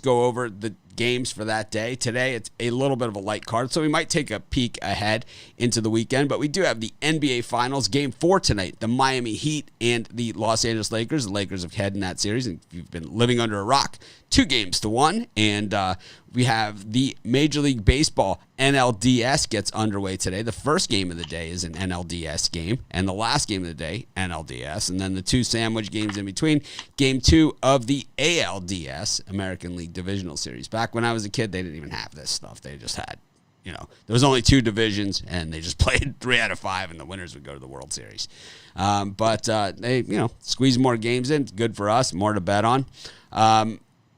go over the games for that day. Today, it's a little bit of a light card, so we might take a peek ahead into the weekend, but we do have the NBA Finals, Game 4 tonight, the Miami Heat and the Los Angeles Lakers. The Lakers have head in that series, and if you've been living under a rock, 2-1, and we have the Major League Baseball NLDS gets underway today. The first game of the day is an NLDS game, and the last game of the day, NLDS, and then the 2 sandwich games in between, Game 2 of the ALDS, American League Divisional Series. Back when I was a kid, they didn't even have this stuff. They just had, there was only 2 divisions, and they just played 3 out of 5, and the winners would go to the World Series. But they, squeeze more games in. Good for us, more to bet on.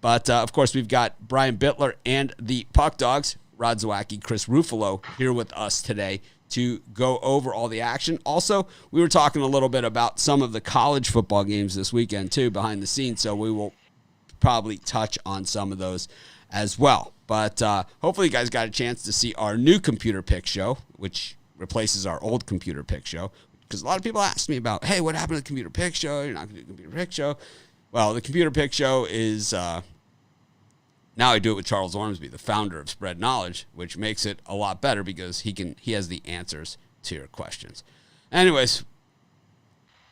But, of course, we've got Brian Bittler and the Puck Dogs, Rod Zawacki, Chris Ruffalo, here with us today to go over all the action. Also, we were talking a little bit about some of the college football games this weekend, too, behind the scenes, so we will probably touch on some of those as well. But hopefully you guys got a chance to see our new computer pick show, which replaces our old computer pick show, because a lot of people ask me about, hey, what happened to the computer pick show? You're not going to do a computer pick show. Well, the computer pick show is now I do it with Charles Ormsby, the founder of Spread Knowledge, which makes it a lot better because he has the answers to your questions. Anyways,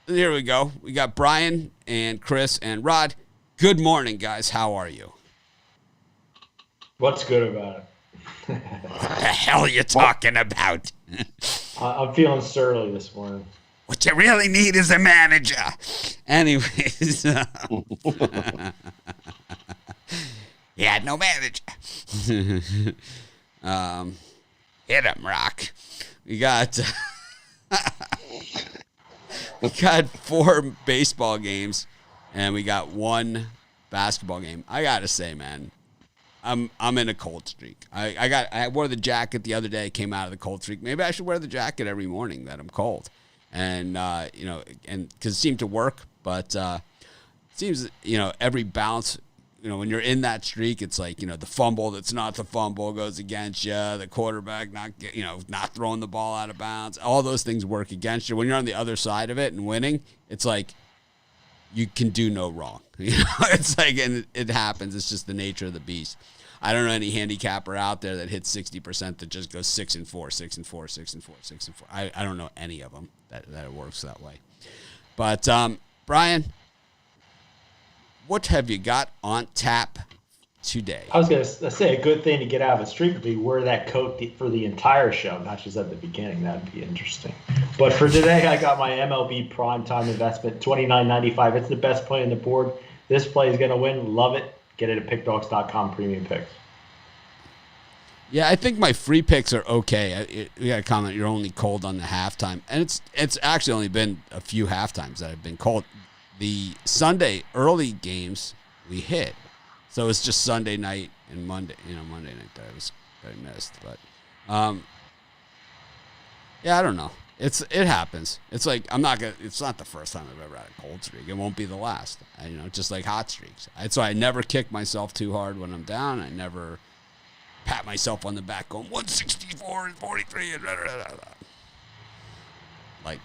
here we go. We got Brian and Chris and Rod. Good morning, guys. How are you? What's good about it? What the hell are you talking about? I'm feeling surly this morning. What you really need is a manager. Anyways. He had no manager. Hit him, Rock. We got 4 baseball games, and we got 1 basketball game. I gotta say, man, I'm in a cold streak. I wore the jacket the other day. Came out of the cold streak. Maybe I should wear the jacket every morning that I'm cold, and and because it seemed to work. But it seems every bounce. When you're in that streak, it's like, the fumble that's not the fumble goes against you. The quarterback not throwing the ball out of bounds. All those things work against you. When you're on the other side of it and winning, it's like you can do no wrong. It's like, and it happens. It's just the nature of the beast. I don't know any handicapper out there that hits 60% that just goes 6-4, 6-4, 6-4, 6-4. I don't know any of them that it works that way. But Brian, what have you got on tap today? I was going to say a good thing to get out of a streak would be wear that coat for the entire show, not just at the beginning. That'd be interesting. But for today, I got my MLB primetime investment, $29.95. It's the best play on the board. This play is going to win. Love it. Get it at pickdogs.com premium picks. Yeah, I think my free picks are okay. We got a comment, you're only cold on the halftime. And it's actually only been a few halftimes that I've been cold. The Sunday early games we hit. So it's just Sunday night and Monday night that I missed. But yeah, I don't know. It happens. It's like it's not the first time I've ever had a cold streak. It won't be the last. Just like hot streaks. So I never kick myself too hard when I'm down. I never pat myself on the back going 164 and 43 and like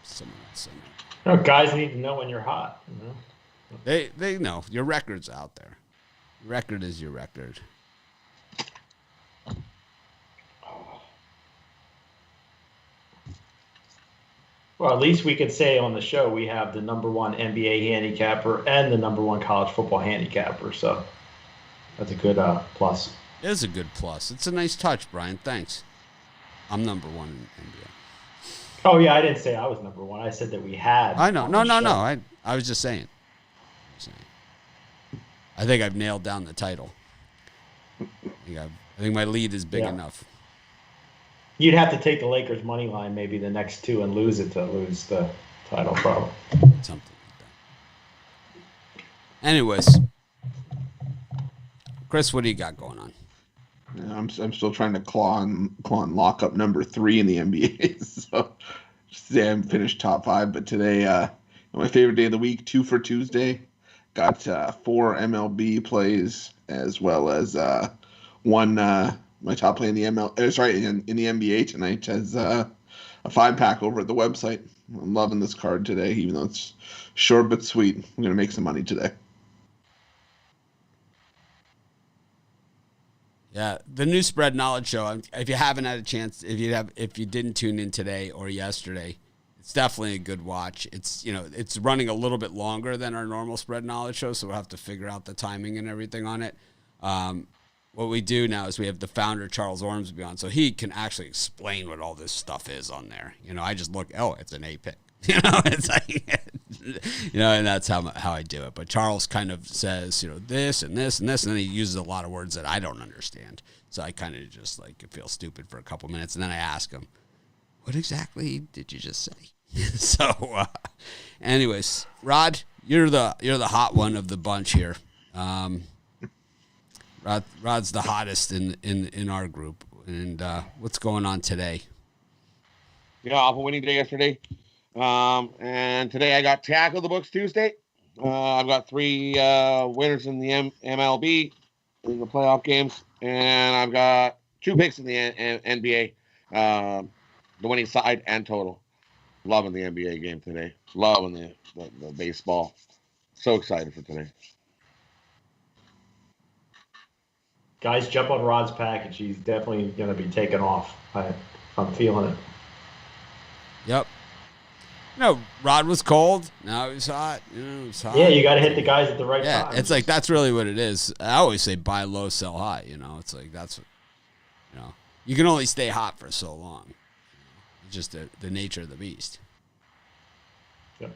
someone else. Guys need to know when you're hot. They know. Your record's out there. Your record is your record. Well, at least we could say on the show we have the number 1 NBA handicapper and the number 1 college football handicapper. So that's a good plus. It is a good plus. It's a nice touch, Brian. Thanks. I'm number 1 in NBA. Oh, yeah, I didn't say I was number 1. I said that we had. I know. No. I was just saying. I think I've nailed down the title. I think my lead is big enough. You'd have to take the Lakers money line maybe the next 2 and lose it to lose the title, probably. Something like that. Anyways, Chris, what do you got going on? I'm still trying to claw and lock up number 3 in the NBA. So today I'm finished top 5, but today my favorite day of the week, 2 for Tuesday. Got 4 MLB plays as well as one my top play in the in the NBA tonight has a 5-pack over at the website. I'm loving this card today, even though it's short but sweet. I'm gonna make some money today. Yeah, the new Spread Knowledge Show. If you haven't had a chance, if you didn't tune in today or yesterday, it's definitely a good watch. It's running a little bit longer than our normal Spread Knowledge Show, so we'll have to figure out the timing and everything on it. What we do now is we have the founder, Charles Ormsby, on, so he can actually explain what all this stuff is on there. I just look, it's an A pick. It's like, and that's how I do it. But Charles kind of says, this and this and this, and then he uses a lot of words that I don't understand. So I kind of just feel stupid for a couple minutes, and then I ask him, what exactly did you just say? So, anyways, Rod, you're the hot one of the bunch here. Rod's the hottest in our group. And what's going on today? Yeah, off a winning day yesterday. And today I got Tackle the Books Tuesday. I've got 3 winners in the MLB in the playoff games. And I've got 2 picks in the NBA, the winning side and total. Loving the NBA game today. Loving the baseball. So excited for today. Guys, jump on Rod's package. He's definitely going to be taken off. I'm feeling it. Yep. Rod was cold. Now he's hot. It's hot. Yeah, you got to hit the guys at the right time. Yeah, it's like that's really what it is. I always say buy low, sell high. It's like that's what, you can only stay hot for so long. It's just the nature of the beast. Yep.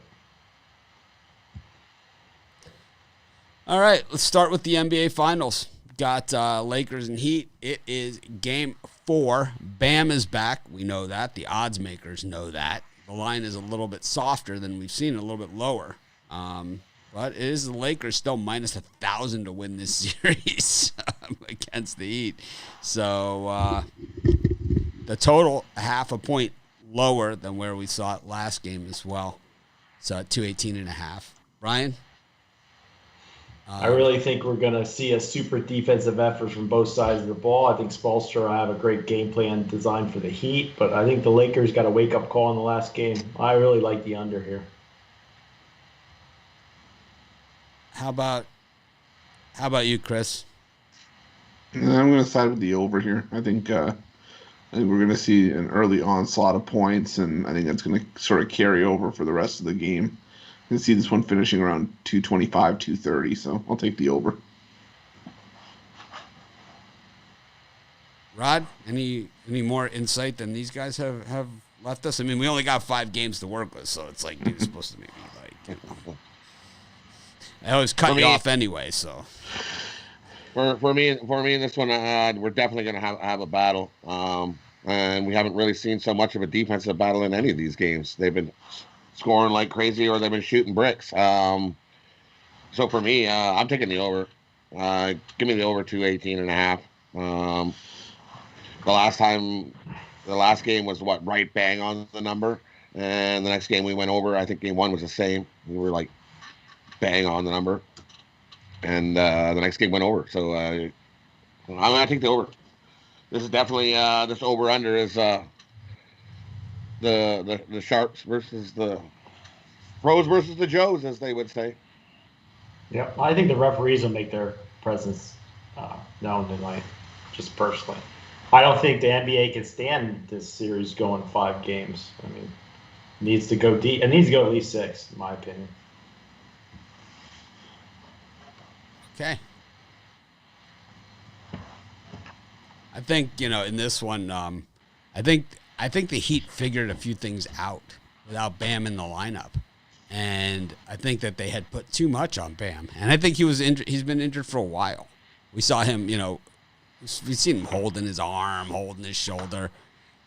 All right, let's start with the NBA Finals. Got Lakers and Heat. It is Game 4. Bam is back. We know that. The odds makers know that. The line is a little bit softer than we've seen, a little bit lower. But it is the Lakers still minus 1,000 to win this series against the Heat. So the total, half a point lower than where we saw it last game as well. So at 218.5. Ryan? I really think we're going to see a super defensive effort from both sides of the ball. I think Spoelstra will have a great game plan designed for the Heat, but I think the Lakers got a wake-up call in the last game. I really like the under here. How about you, Chris? I'm going to side with the over here. I think we're going to see an early onslaught of points, and I think that's going to sort of carry over for the rest of the game. I can see this one finishing around 225, 230, so I'll take the over. Rod, any more insight than these guys have left us? I mean, we only got 5 games to work with, so it's like you're supposed to maybe I always cut you off anyway, so. For me in this one, we're definitely going to have a battle. And we haven't really seen so much of a defensive battle in any of these games. They've been scoring like crazy, or they've been shooting bricks. So for me, I'm taking the over. Give me the over 218.5. The last game was right bang on the number, and the next game we went over. I think game 1 was the same. We were like bang on the number, and the next game went over. So I'm gonna take the over. This is definitely this over under is the Sharps versus the Pros versus the Joes, as they would say. Yeah, I think the referees will make their presence known tonight, just personally. I don't think the NBA can stand this series going 5 games. I mean, it needs to go deep. It needs to go at least 6, in my opinion. Okay. I think, in this one, I think the Heat figured a few things out without Bam in the lineup. And I think that they had put too much on Bam. And I think he was injured. He's been injured for a while. We saw him, we've seen him holding his arm, holding his shoulder.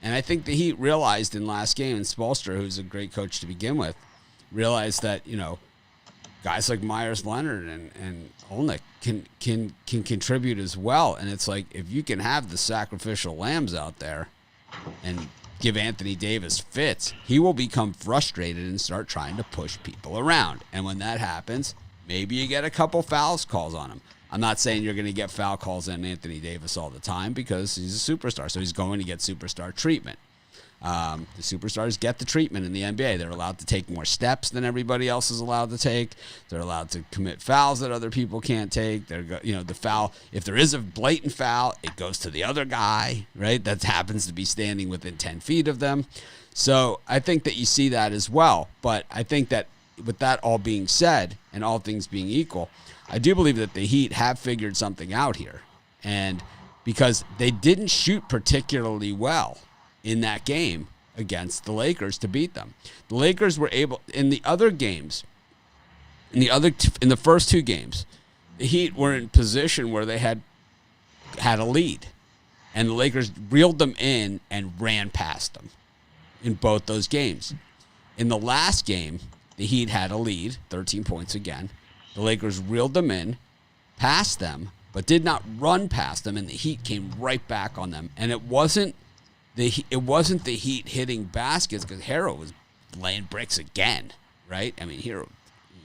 And I think the Heat realized in last game, and Spoelstra, who's a great coach to begin with, realized that, guys like Myers Leonard and Olnick can contribute as well. And it's like, if you can have the sacrificial lambs out there and give Anthony Davis fits, he will become frustrated and start trying to push people around. And when that happens, maybe you get a couple fouls calls on him. I'm not saying you're going to get foul calls on Anthony Davis all the time because he's a superstar, so he's going to get superstar treatment. The superstars get the treatment in the NBA. They're allowed to take more steps than everybody else is allowed to take. They're allowed to commit fouls that other people can't take. The foul, if there is a blatant foul, it goes to the other guy, right? That happens to be standing within 10 feet of them. So I think that you see that as well. But I think that with that all being said and all things being equal, I do believe that the Heat have figured something out here. And because they didn't shoot particularly well in that game against the Lakers to beat them. The Lakers were able, in the other games, in the first two games, the Heat were in position where they had a lead. And the Lakers reeled them in and ran past them in both those games. In the last game, the Heat had a lead, 13 points again. The Lakers reeled them in, passed them, but did not run past them, and the Heat came right back on them. And it wasn't the Heat hitting baskets, because Harrell was laying bricks again, right? I mean, Harrell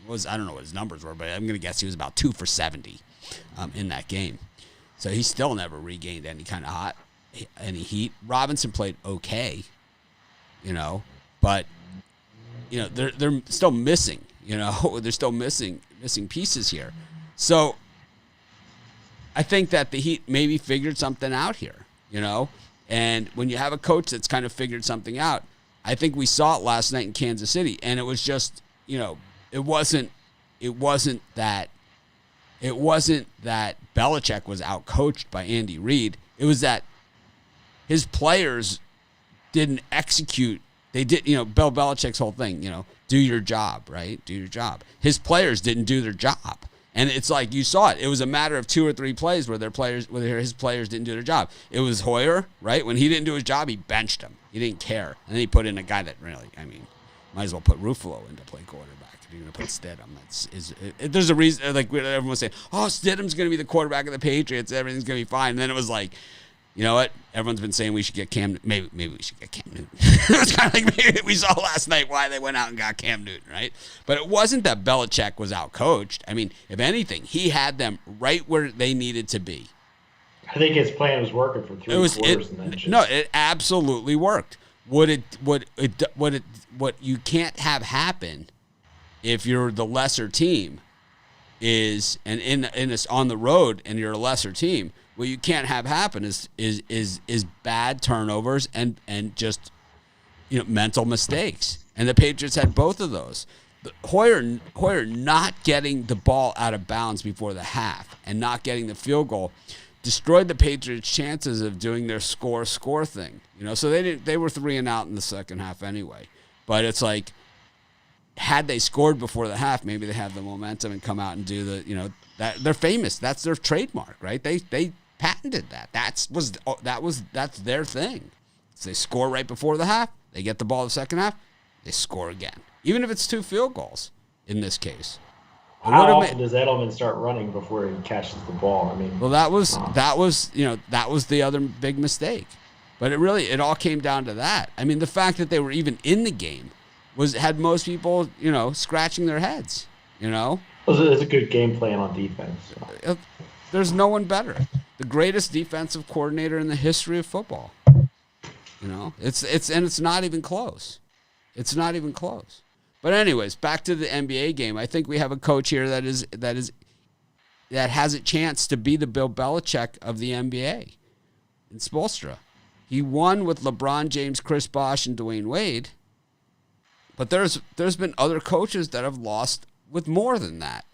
was, I don't know what his numbers were, but I'm going to guess he was about 2 for 70 in that game. So he still never regained any kind of any heat. Robinson played okay, but they're still missing. They're still missing pieces here. So I think that the Heat maybe figured something out here, And when you have a coach that's kind of figured something out, I think we saw it last night in Kansas City, and it was just, it wasn't that Belichick was outcoached by Andy Reid. It was that his players didn't execute. They did, Bill Belichick's whole thing, do your job, right? Do your job. His players didn't do their job. And it's like you saw it. It was a matter of 2 or 3 plays where his players didn't do their job. It was Hoyer, right? When he didn't do his job, he benched him. He didn't care. And then he put in a guy that really, might as well put Ruffalo in to play quarterback. If you're going to put Stidham, there's a reason, like everyone's saying, Stidham's going to be the quarterback of the Patriots. Everything's going to be fine. And then it was like, you know what? Everyone's been saying we should get Cam. Maybe we should get Cam Newton. It was kind of like maybe we saw last night why they went out and got Cam Newton, right? But it wasn't that Belichick was outcoached. If anything, he had them right where they needed to be. I think his plan was working for 3 quarters. No, it absolutely worked. What you can't have happen if you're the lesser team is, and in this on the road and you're a lesser team. What you can't have happen is bad turnovers and just mental mistakes. And the Patriots had both of those. Hoyer not getting the ball out of bounds before the half and not getting the field goal destroyed the Patriots' chances of doing their score thing. So they were 3 and out in the second half anyway. But it's like, had they scored before the half, maybe they have the momentum and come out and do that they're famous. That's their trademark, right? They patented that. That's their thing. So they score right before the half. They get the ball the second half. They score again, even if it's 2 field goals. In this case, how often does Edelman start running before he catches the ball? Well, that was the other big mistake. But it all came down to that. The fact that they were even in the game had most people scratching their heads. It was a good game plan on defense. So. There's no one better. The greatest defensive coordinator in the history of football. It's not even close. It's not even close. But anyways, back to the NBA game. I think we have a coach here that has a chance to be the Bill Belichick of the NBA. In Spoelstra. He won with LeBron James, Chris Bosh, and Dwayne Wade. But there's been other coaches that have lost with more than that.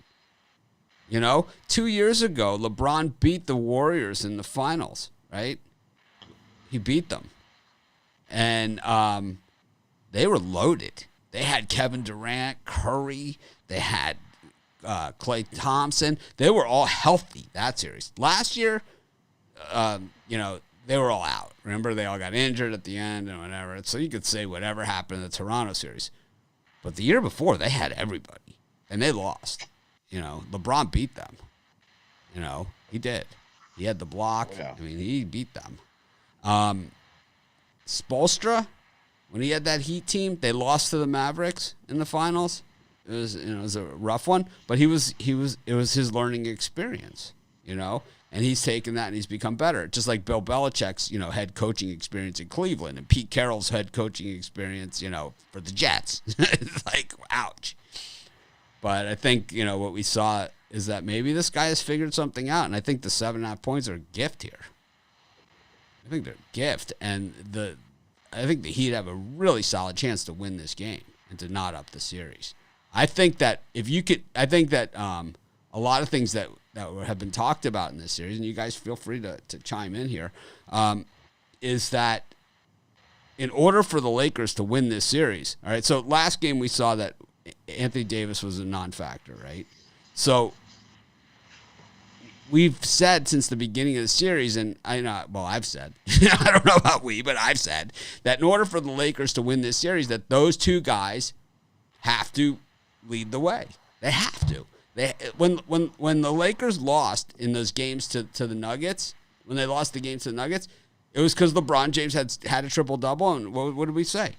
2 years ago, LeBron beat the Warriors in the finals, right? He beat them. And they were loaded. They had Kevin Durant, Curry. They had Klay Thompson. They were all healthy that series. Last year, they were all out. Remember, they all got injured at the end and whatever. So you could say whatever happened in the Toronto series. But the year before, they had everybody. And they lost. LeBron beat them. He did. He had the block. Yeah. He beat them. Spoelstra, when he had that Heat team, they lost to the Mavericks in the finals. It was a rough one, but it was his learning experience. and he's taken that and he's become better. Just like Bill Belichick's, head coaching experience in Cleveland and Pete Carroll's head coaching experience, for the Jets. It's like, ouch. But I think, what we saw is that maybe this guy has figured something out, and I think the 7.5 points are a gift here. I think they're a gift, and I think the Heat have a really solid chance to win this game and to not up the series. I think that a lot of things that have been talked about in this series, and you guys feel free to chime in here, is that in order for the Lakers to win this series, all right, so last game we saw that Anthony Davis was a non-factor, right? So we've said since the beginning of the series, and I've said, I don't know about but I've said that in order for the Lakers to win this series, that those two guys have to lead the way. They have to. When the Lakers lost in those games to the Nuggets, when they lost the games to the Nuggets, it was because LeBron James had a triple-double, and what did we say?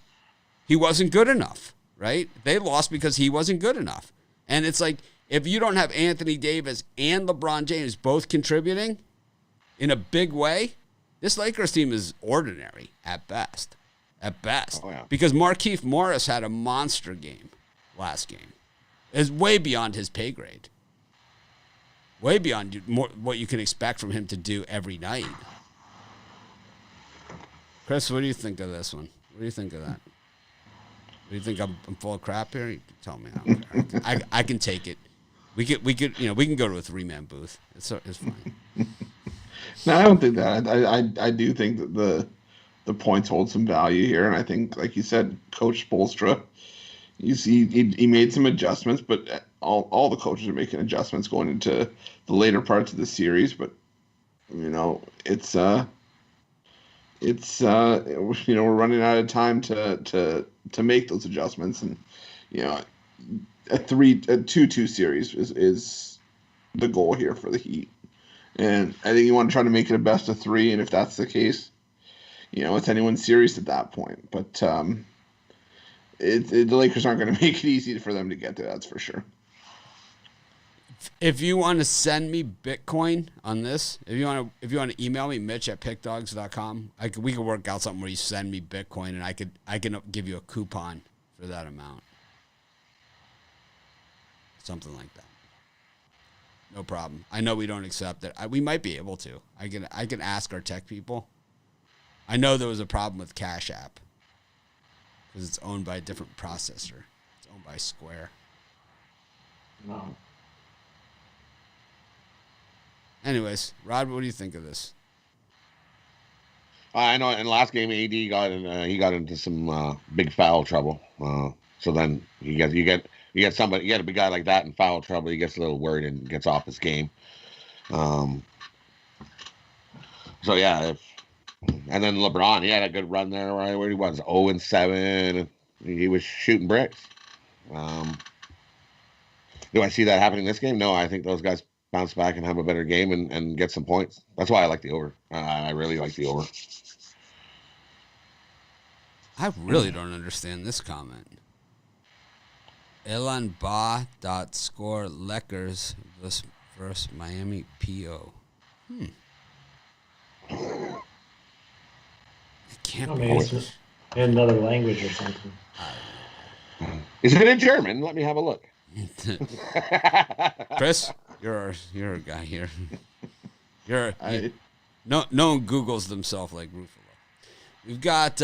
He wasn't good enough, right? They lost because he wasn't good enough. And it's like, if you don't have Anthony Davis and LeBron James both contributing in a big way, this Lakers team is ordinary at best. At best. Oh, yeah. Because Markieff Morris had a monster game last game. It's way beyond his pay grade. Way beyond what you can expect from him to do every night. Chris, what do you think of this one? What do you think of that? Do you think I'm full of crap here? You can tell me. I can take it. We can go to a 3-man booth. It's fine. No, I don't think that. I do think that the points hold some value here, and I think, like you said, Coach Spoelstra, he made some adjustments, but all the coaches are making adjustments going into the later parts of the series. But it's we're running out of time to make those adjustments, and a 2-2 series is the goal here for the Heat. And I think you want to try to make it a best of 3, and if that's the case, it's anyone's series at that point. But the Lakers aren't going to make it easy for them to get there, that's for sure. If you want to send me Bitcoin on this, if you want to email me, Mitch@pickdogs.com, we could work out something where you send me Bitcoin, and I can give you a coupon for that amount. Something like that. No problem. I know we don't accept it. We might be able to. I can ask our tech people. I know there was a problem with Cash App because it's owned by a different processor. It's owned by Square. No. Anyways, Rod, what do you think of this? I know in the last game, AD got into some big foul trouble. So then you get a big guy like that in foul trouble. He gets a little worried and gets off his game. So yeah, and then LeBron, he had a good run there, right, where he was 0-7. He was shooting bricks. Do I see that happening this game? No, I think those guys bounce back and have a better game and get some points. That's why I like the over. I really like the over. I really don't understand this comment. Wnba score Lakers versus Miami PO. I can't it's just in another language or something. Is it in German? Let me have a look. Chris, you're a guy here. No one Googles themselves like Ruffalo. We've got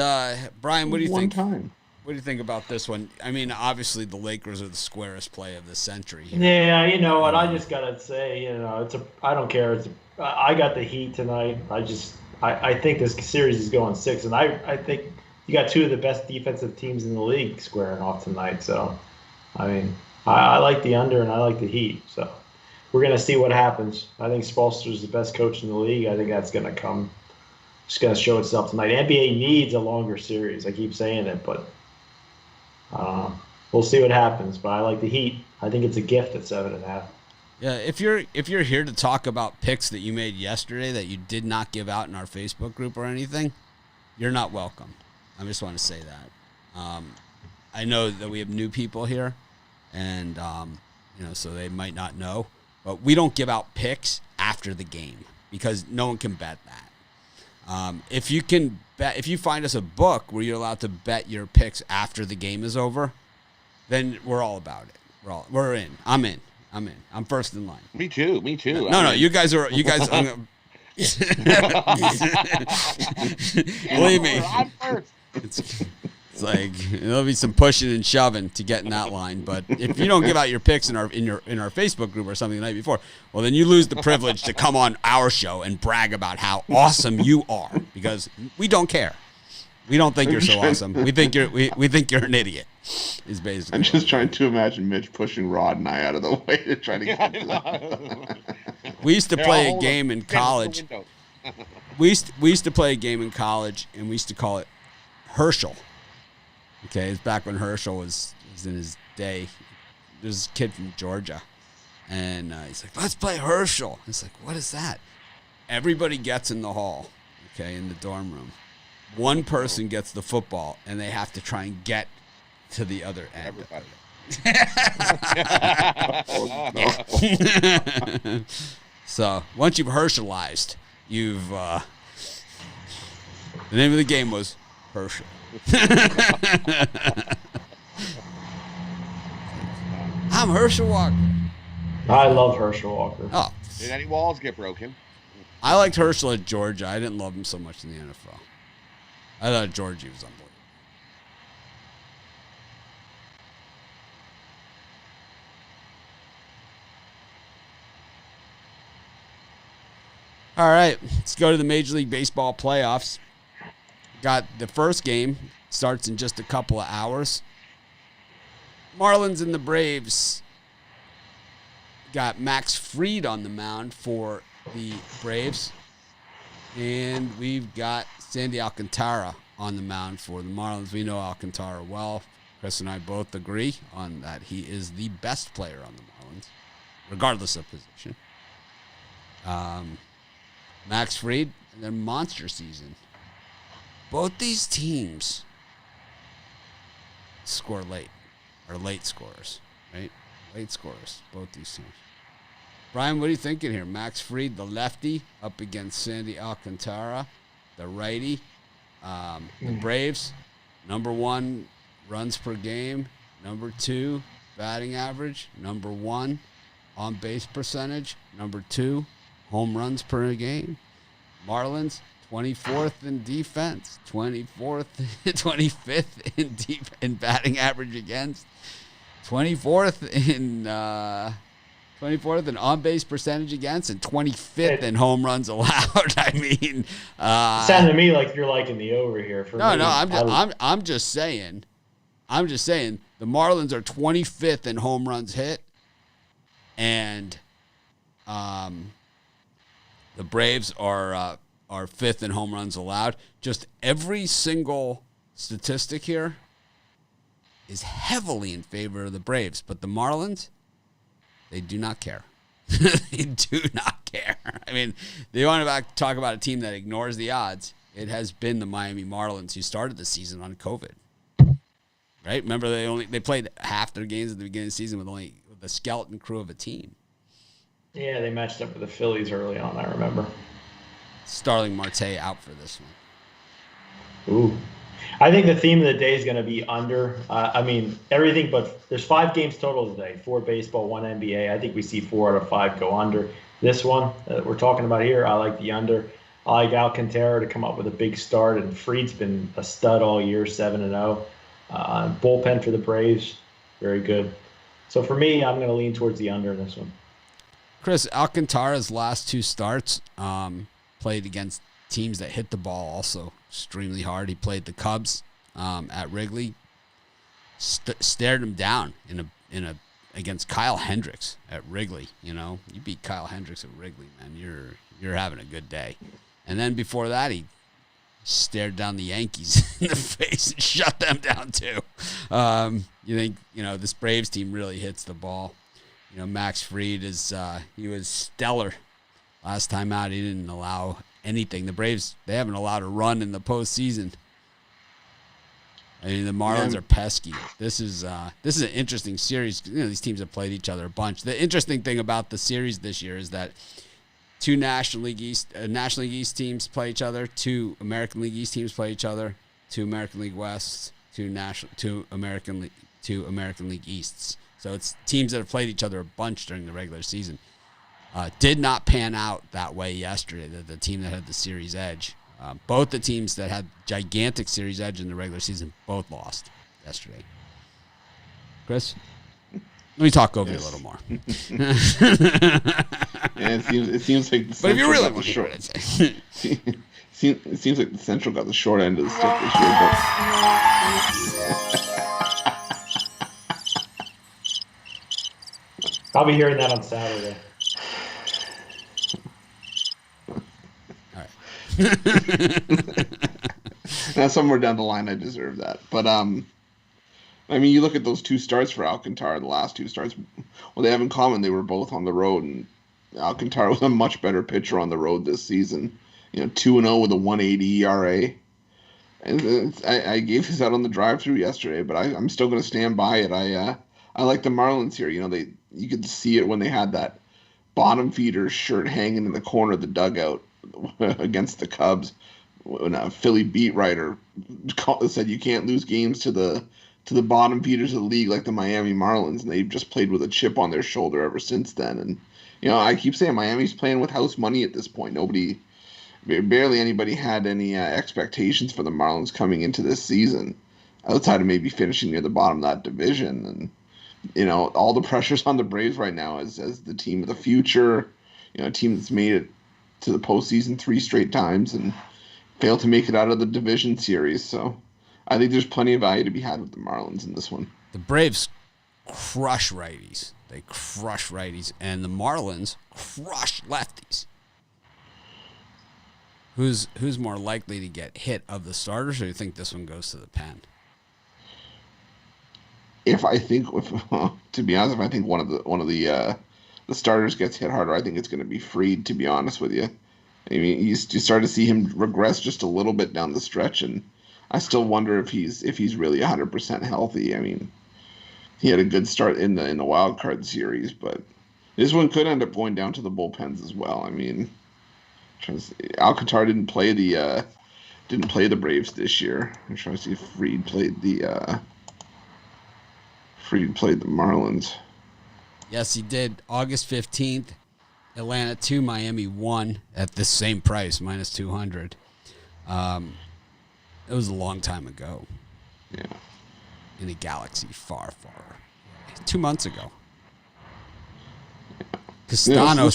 Brian. What do you think? What do you think about this one? I mean, obviously the Lakers are the squarest play of the century here. Yeah, you know what? I just gotta say, I don't care. I got the Heat tonight. I think this series is going 6, and I think you got two of the best defensive teams in the league squaring off tonight. So, I mean, I like the under and I like the Heat. So, we're gonna see what happens. I think Spoelstra is the best coach in the league. I think that's gonna come. It's gonna show itself tonight. NBA needs a longer series. I keep saying it, but. We'll see what happens, but I like the Heat. I think it's a gift at 7.5. Yeah, if you're here to talk about picks that you made yesterday that you did not give out in our Facebook group or anything, you're not welcome. I just want to say that. I know that we have new people here, and so they might not know, but we don't give out picks after the game because no one can bet that. If you find us a book where you're allowed to bet your picks after the game is over, then we're all about it. We're in. I'm in. I'm first in line. Me too. No, you guys are. Believe me. I'm first. It's like there'll be some pushing and shoving to get in that line. But if you don't give out your picks in our Facebook group or something the night before, well, then you lose the privilege to come on our show and brag about how awesome you are because we don't care. We don't think you're so awesome. We think you're an idiot. Is basically. I'm just trying to imagine Mitch pushing Rod and I out of the way to try to get to that. We used to play a game in college. We used to play a game in college, and we used to call it Herschel. Okay, it's back when Herschel was in his day. There's a kid from Georgia, and he's like, "Let's play Herschel." It's like, "What is that?" Everybody gets in the hall, okay, in the dorm room. One person gets the football, and they have to try and get to the other end. So once you've Herschelized, you've the name of the game was Herschel. I'm Herschel Walker. I love Herschel Walker. Oh, Did any walls get broken? I liked Herschel at Georgia. I didn't love him so much in the NFL. I thought Georgia was unbelievable. All right, let's go to the Major League Baseball playoffs. Got the first game, starts in just a couple of hours. Marlins and the Braves got Max Fried on the mound for the Braves. And we've got Sandy Alcantara on the mound for the Marlins. We know Alcantara well. Chris and I both agree on that he is the best player on the Marlins, regardless of position. Max Fried, and their monster season. Both these teams score late, or late scorers, right? Late scorers, both these teams. Brian, what are you thinking here? Max Fried, the lefty, up against Sandy Alcantara, the righty. The Braves, number 1 runs per game, number 2 batting average, number 1 on base percentage, number 2 home runs per game. Marlins, 24th in defense, 25th in batting average against, 24th in on base percentage against, and 25th in home runs allowed. I mean, sounded to me like you're liking the over here. I'm just saying. The Marlins are 25th in home runs hit, and the Braves are 5th in home runs allowed. Just every single statistic here is heavily in favor of the Braves, but the Marlins, they do not care. They do not care. I mean, they want to talk about a team that ignores the odds. It has been the Miami Marlins who started the season on COVID. Right? Remember, they played half their games at the beginning of the season with the skeleton crew of a team. Yeah, they matched up with the Phillies early on, I remember. Starling Marte out for this one. Ooh. I think the theme of the day is going to be under. Everything but there's 5 games total today, 4 baseball, 1 NBA. I think we see 4 out of 5 go under. This one that we're talking about here, I like the under. I like Alcantara to come up with a big start, and Fried's been a stud all year, 7-0. Bullpen for the Braves, very good. So for me, I'm going to lean towards the under in this one. Chris, Alcantara's last 2 starts played against teams that hit the ball also extremely hard. He played the Cubs at Wrigley, stared him down against Kyle Hendricks at Wrigley. You know, you beat Kyle Hendricks at Wrigley, man. You're having a good day. And then before that, he stared down the Yankees in the face and shut them down too. You think this Braves team really hits the ball? Max Fried he was stellar last time out. He didn't allow anything. The Braves, they haven't allowed a run in the postseason. I mean, the Marlins are pesky. This is an interesting series. These teams have played each other a bunch. The interesting thing about the series this year is that two National League East teams play each other. Two American League East teams play each other. Two American League Wests. Two American League Easts. So it's teams that have played each other a bunch during the regular season. Did not pan out that way yesterday. The team that had the series edge. Both the teams that had gigantic series edge in the regular season both lost yesterday. Chris, let me talk over you a little more. Yeah, it seems like. But if you really want to hear what I'd say. It seems like the Central got the short end of the stick this year. But I'll be hearing that on Saturday. All right. Now, somewhere down the line, I deserve that. But I mean, you look at those two starts for Alcantara. The last two starts, well, they have in common they were both on the road, and Alcantara was a much better pitcher on the road this season. 2-0 with a 1.80 ERA. And I gave his out on the drive-through yesterday, but I'm still going to stand by it. I like the Marlins here. You could see it when they had that bottom feeder shirt hanging in the corner of the dugout against the Cubs. When a Philly beat writer said you can't lose games to the bottom feeders of the league like the Miami Marlins, and they've just played with a chip on their shoulder ever since then. And I keep saying Miami's playing with house money at this point. Barely anybody had any expectations for the Marlins coming into this season, outside of maybe finishing near the bottom of that division. And all the pressure's on the Braves right now as the team of the future, a team that's made it to the postseason 3 straight times and failed to make it out of the division series. So I think there's plenty of value to be had with the Marlins in this one. The Braves crush righties. They crush righties, and the Marlins crush lefties. Who's more likely to get hit of the starters, or do you think this one goes to the pen? To be honest, if I think one of the starters gets hit harder, I think it's going to be Fried. To be honest with you, I mean, you start to see him regress just a little bit down the stretch, and I still wonder if he's really 100% healthy. I mean, he had a good start in the wild card series, but this one could end up going down to the bullpens as well. I mean, Alcantara didn't play the Braves this year. I'm trying to see if Fried played the Marlins. Yes, he did. August 15th, Atlanta 2, Miami 1 at the same price, minus 200. It was a long time ago. Yeah. In a galaxy far, far away. 2 months ago. Castano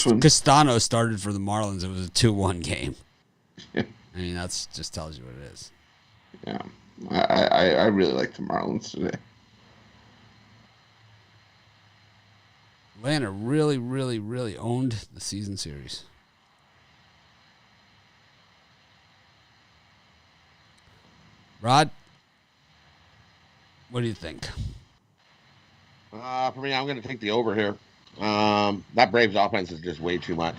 started for the Marlins. It was a 2-1 game. Yeah. I mean, that's just tells you what it is. Yeah. I really like the Marlins today. Atlanta really, really, really owned the season series. Rod, what do you think? For me, I'm going to take the over here. That Braves offense is just way too much.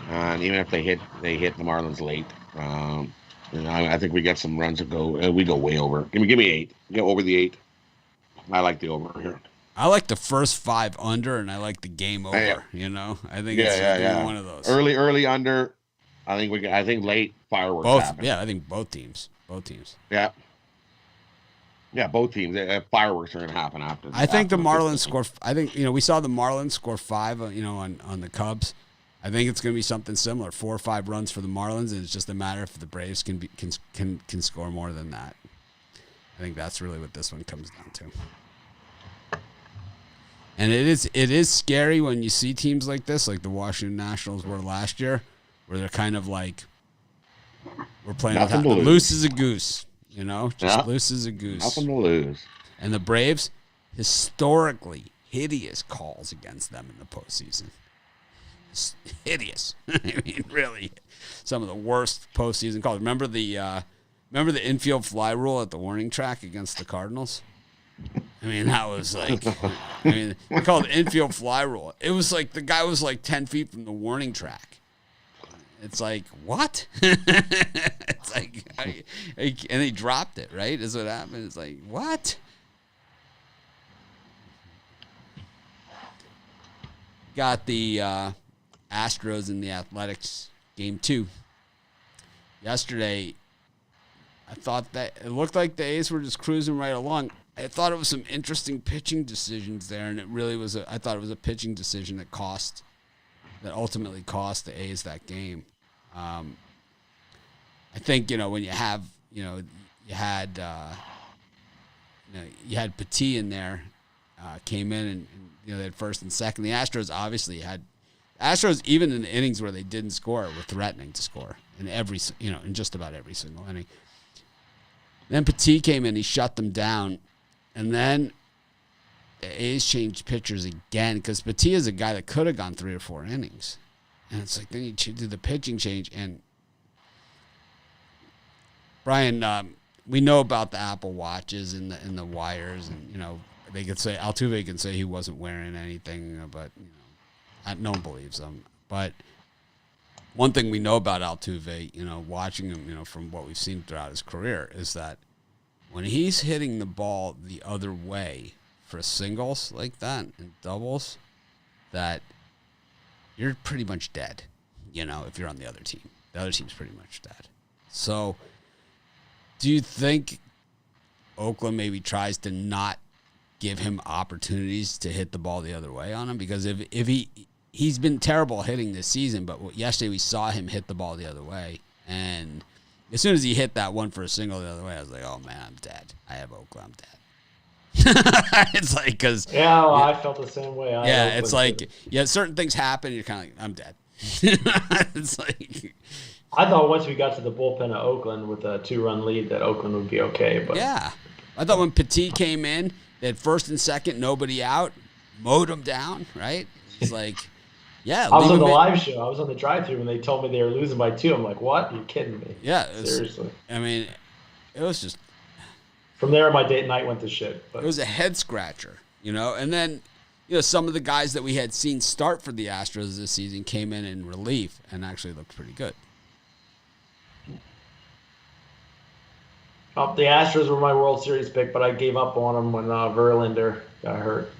And even if they hit the Marlins late. I think we get some runs to go. We go way over. Give me 8. Go over the 8. I like the over here. I like the first 5 under, and I like the game over. I think it's one of those. Early under. I think late fireworks. Both. Happen. Yeah, I think both teams. Yeah. Yeah, both teams. Fireworks are going to happen after. I think the Marlins score. I think we saw the Marlins score 5. On the Cubs. I think it's going to be something similar. 4 or 5 runs for the Marlins, and it's just a matter if the Braves can score more than that. I think that's really what this one comes down to. And it is scary when you see teams like this, like the Washington Nationals were last year, where they're kind of like, we're playing loose as a goose, loose as a goose. Nothing to lose. And the Braves, historically hideous calls against them in the postseason. Hideous. I mean, really, some of the worst postseason calls. Remember the infield fly rule at the warning track against the Cardinals? I mean, that was like, they called it infield fly rule. It was like the guy was like 10 feet from the warning track. It's like, what? It's like, and he dropped it, right? Is what happened. It's like, what? Got the Astros and the Athletics, Game 2. Yesterday, I thought that it looked like the A's were just cruising right along. I thought it was some interesting pitching decisions there, and it really was. I thought it was a pitching decision that ultimately cost the A's that game. I think when you have you had Petit in there, came in and they had first and second. The Astros obviously had even in the innings where they didn't score were threatening to score in in just about every single inning. Then Petit came in, he shut them down, and then the A's changed pitchers again because Petit is a guy that could have gone 3 or 4 innings, and it's like then you do the pitching change. And Brian, we know about the Apple Watches and the wires, and they could say Altuve can say he wasn't wearing anything, but no one believes him. But one thing we know about Altuve, watching him, from what we've seen throughout his career, is that when he's hitting the ball the other way for singles like that and doubles, that you're pretty much dead, if you're on the other team. The other team's pretty much dead. So do you think Oakland maybe tries to not give him opportunities to hit the ball the other way on him? Because if he's been terrible hitting this season, but yesterday we saw him hit the ball the other way, and as soon as he hit that one for a single the other way, I was like, oh man, I'm dead. I have Oakland, I'm dead. It's like, because I felt the same way. It's like certain things happen, and you're kind of like, I'm dead. It's like, I thought once we got to the bullpen of Oakland with a 2-run lead that Oakland would be okay. But yeah, I thought when Petit came in, they had first and second, nobody out, mowed him down. Right? It's like, yeah. I was on the live show. I was on the drive-thru when they told me they were losing by 2. I'm like, what? Are you kidding me? Yeah, seriously. I mean, it was just. From there, my date night went to shit. But. It was a head scratcher, and then some of the guys that we had seen start for the Astros this season came in relief and actually looked pretty good. The Astros were my World Series pick, but I gave up on them when Verlander got hurt.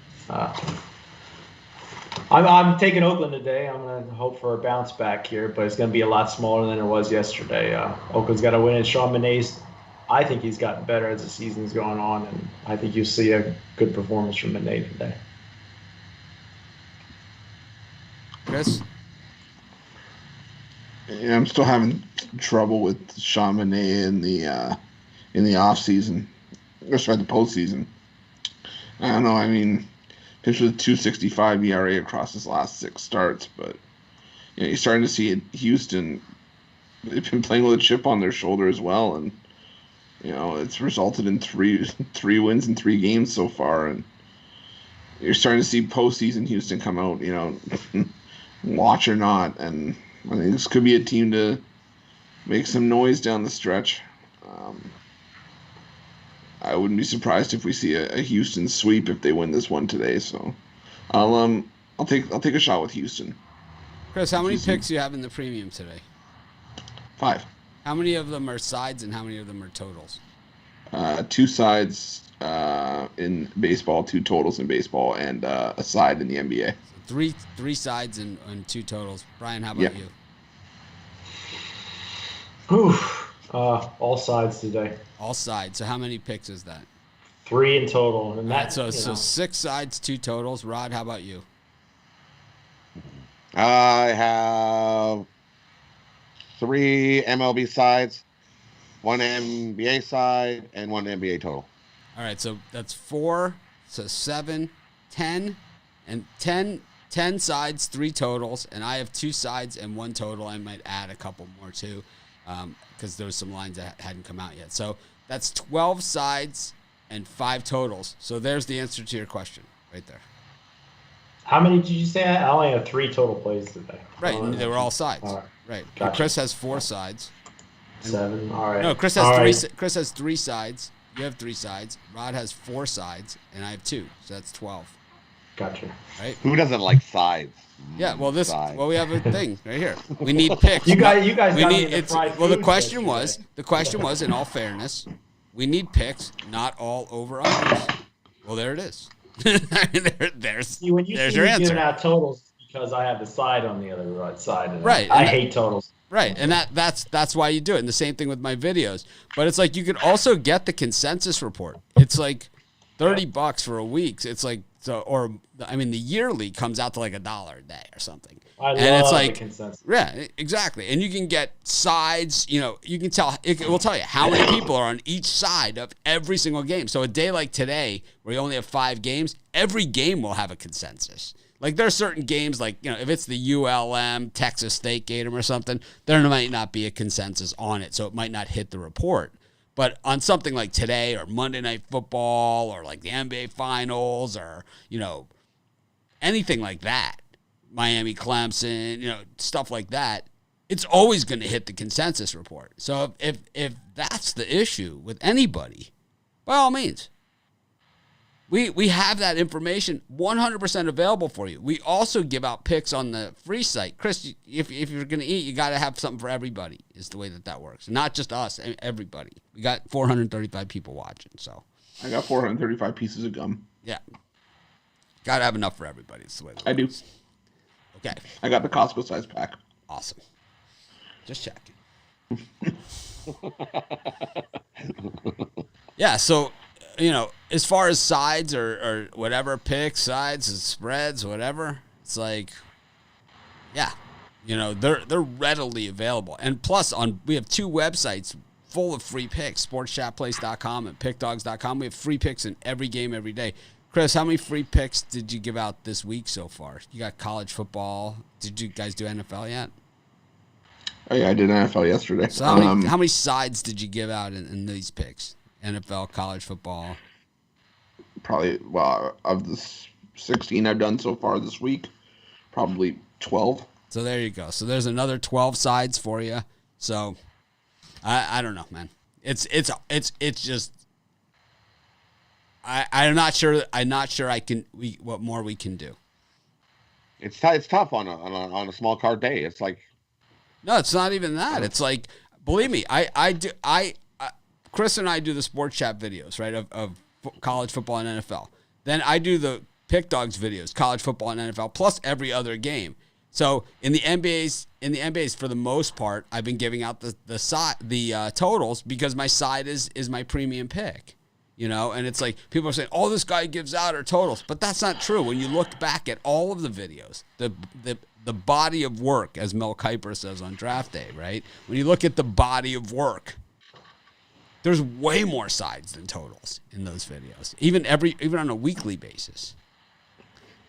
I'm taking Oakland today. I'm going to hope for a bounce back here, but it's going to be a lot smaller than it was yesterday. Oakland's got to win it. Sean Manet's, I think he's gotten better as the season's going on, and I think you'll see a good performance from Manet today. Chris? Yeah, I'm still having trouble with Sean Manet in the off season, or sorry, the postseason. I don't know. I mean, pitched with a 2.65 ERA across his last 6 starts, but you're starting to see it. Houston, they've been playing with a chip on their shoulder as well, and it's resulted in three wins in 3 games so far, and you're starting to see postseason Houston come out, watch or not, and I think this could be a team to make some noise down the stretch. I wouldn't be surprised if we see a Houston sweep if they win this one today. So, I'll take a shot with Houston. Chris, how many picks do you have in the premium today? 5. How many of them are sides and how many of them are totals? 2 sides in baseball, 2 totals in baseball, and a side in the NBA. So 3 sides and 2 totals. Brian, how about you? All sides today. All sides. So how many picks is that? 3 in total. And that's so 6 sides, 2 totals. Rod, how about you? I have 3 MLB sides, 1 NBA side, and 1 NBA total. All right, so that's 4, so 7, 10, and 10 sides, 3 totals, and I have 2 sides and 1 total. I might add a couple more too, because there's some lines that hadn't come out yet. So that's 12 sides and 5 totals. So there's the answer to your question right there. How many did you say? I only have 3 total plays today. Right, and they were all sides. All right. Right. Gotcha. Chris has 4 sides. 7. All right. No, Chris has 3. Chris has 3 sides. You have 3 sides. Rod has 4 sides, and I have 2. So that's 12. Gotcha. Right. Who doesn't like sides? Yeah. Well, we have a thing right here. We need picks. You guys. We got me need. into fried Well, the food question yesterday. was, in all fairness, we need picks, not all over unders. Well, there it is. there's See, when you there's see your me answer. giving out totals, because I have the side on the other side. And Right. I hate totals. Right, and that's why you do it. And the same thing with my videos. But it's like you could also get the consensus report. It's like $30 for a week. It's like the yearly comes out to like $1 a day or something. I and love it's like, the consensus. Yeah, exactly. And you can get sides. You can tell. It will tell you how many people are on each side of every single game. So a day like today, where you only have 5 games, every game will have a consensus. Like there are certain games, like if it's the ULM Texas State game or something, there might not be a consensus on it, so it might not hit the report. But on something like today or Monday Night Football or like the NBA Finals or anything like that, Miami Clemson, stuff like that, it's always going to hit the consensus report. So if that's the issue with anybody, by all means. We have that information 100% available for you. We also give out picks on the free site. Chris, if you're going to eat, you got to have something for everybody is the way that works. Not just us, everybody. We got 435 people watching. So I got 435 pieces of gum. Yeah. Got to have enough for everybody. It's the way that I works. do. Okay. I got the Costco size pack. Awesome. Just checking. Yeah, so as far as sides or whatever, picks, sides, spreads, whatever, it's like, yeah, they're readily available. And plus, we have 2 websites full of free picks, sportschatplace.com and pickdogs.com. We have free picks in every game every day. Chris, how many free picks did you give out this week so far? You got college football. Did you guys do NFL yet? Oh, yeah, I did NFL yesterday. So how many sides did you give out in these picks? NFL, college football. Probably, of the 16 I've done so far this week, probably 12. So there you go. So there's another 12 sides for you. So I don't know, man. It's just I'm not sure what more we can do. It's tough on a small card day. It's like, no, it's not even that. It's like, believe me, Chris and I do the sports chat videos, right, of college football and NFL. Then I do the Pick Dogs videos, college football and NFL, plus every other game. So in the NBA's for the most part, I've been giving out the totals because my side is my premium pick, and it's like people are saying, "Oh, this guy gives out our totals," but that's not true. When you look back at all of the videos, the body of work, as Mel Kiper says on draft day, right? When you look at the body of work, there's way more sides than totals in those videos, even on a weekly basis.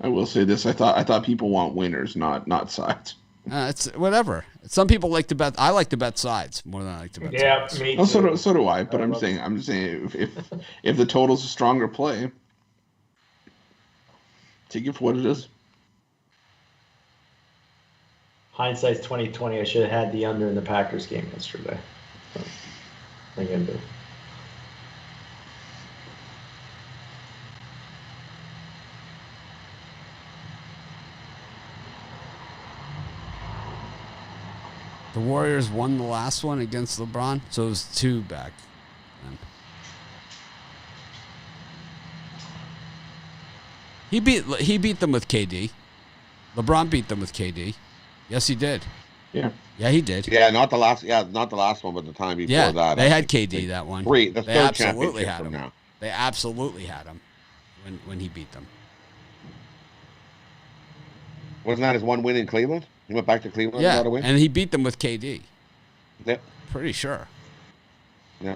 I will say this: I thought people want winners, not sides. It's whatever. Some people like to bet. I like to bet sides more than I like to bet. Yeah, sides. me too. So do I. But I'm just saying if the total's a stronger play, take it for what it is. Hindsight's 2020. I should have had the under in the Packers game yesterday. I can do. The Warriors won the last one against LeBron, so it was 2 back then. He beat them with KD. LeBron beat them with KD. Yes, he did. Yeah. Yeah, he did. Yeah, not the last one, but the time before that. They had KD that one. The they third absolutely had him. now. They absolutely had him when he beat them. Wasn't that his one win in Cleveland? He went back to Cleveland and got a win? And he beat them with KD. Yep. Pretty sure. Yeah.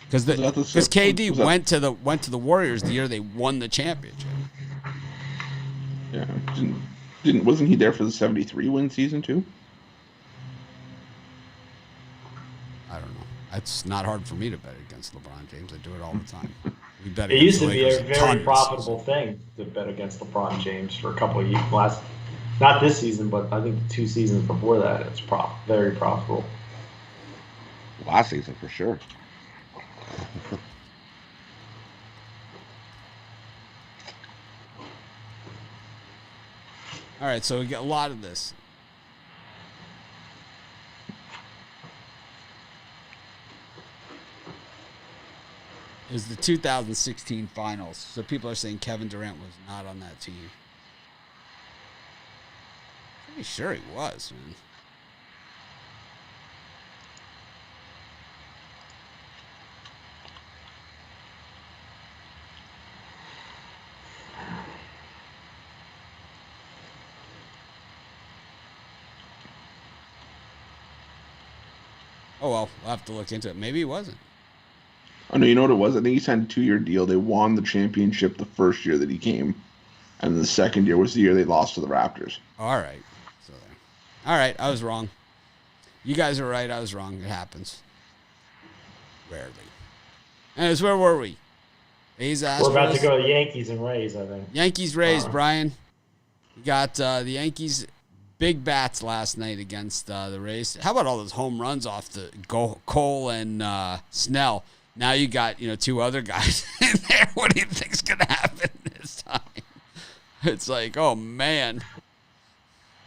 Because KD went to the Warriors the year they won the championship. Yeah. Wasn't he there for the 73 win season too? I don't know. It's not hard for me to bet against LeBron James. I do it all the time. We bet. It used to be a ton very this profitable thing to bet against LeBron James for a couple of years. Not this season, but I think the 2 seasons before that, it's very profitable. Last season, for sure. All right, so we get a lot of this. Is the 2016 finals. So people are saying Kevin Durant was not on that team. Pretty sure he was, man. Oh, well, we'll have to look into it. Maybe he wasn't. Oh, no, you know what it was? I think he signed a 2-year deal. They won the championship the first year that he came, and the second year was the year they lost to the Raptors. All right. So there. All right, I was wrong. You guys are right. I was wrong. It happens. Rarely. Anyways, where were we? A's Astros. We're about to go to Yankees and Rays, I think. Yankees Rays, Brian. You got the Yankees big bats last night against the Rays. How about all those home runs off the Cole and Snell? Now you got, two other guys in there. What do you think's going to happen this time? It's like, oh, man.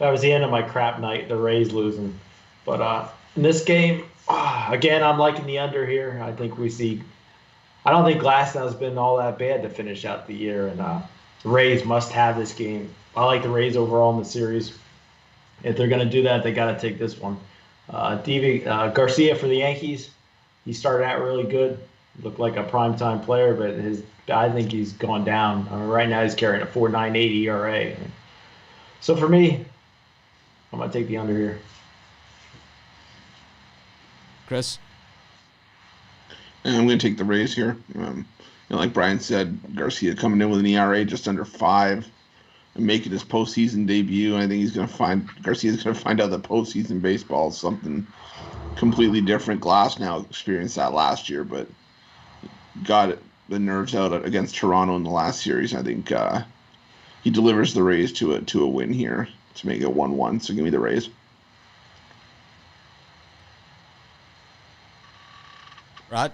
That was the end of my crap night, the Rays losing. But in this game, again, I'm liking the under here. I think I don't think Glasnow's been all that bad to finish out the year. And the Rays must have this game. I like the Rays overall in the series. If they're going to do that, they got to take this one. Garcia for the Yankees. He started out really good. Looked like a primetime player, but I think he's gone down. Right now he's carrying a 4.98 ERA. So for me, I'm going to take the under here. Chris? And I'm going to take the Rays here. Like Brian said, Garcia coming in with an ERA just under 5 and making his postseason debut. I think Garcia's going to find out that postseason baseball is something completely different. Glasnow experienced that last year, but got the nerves out against Toronto in the last series. I think he delivers the Rays to a win here to make it 1-1. So give me the Rays. Rod?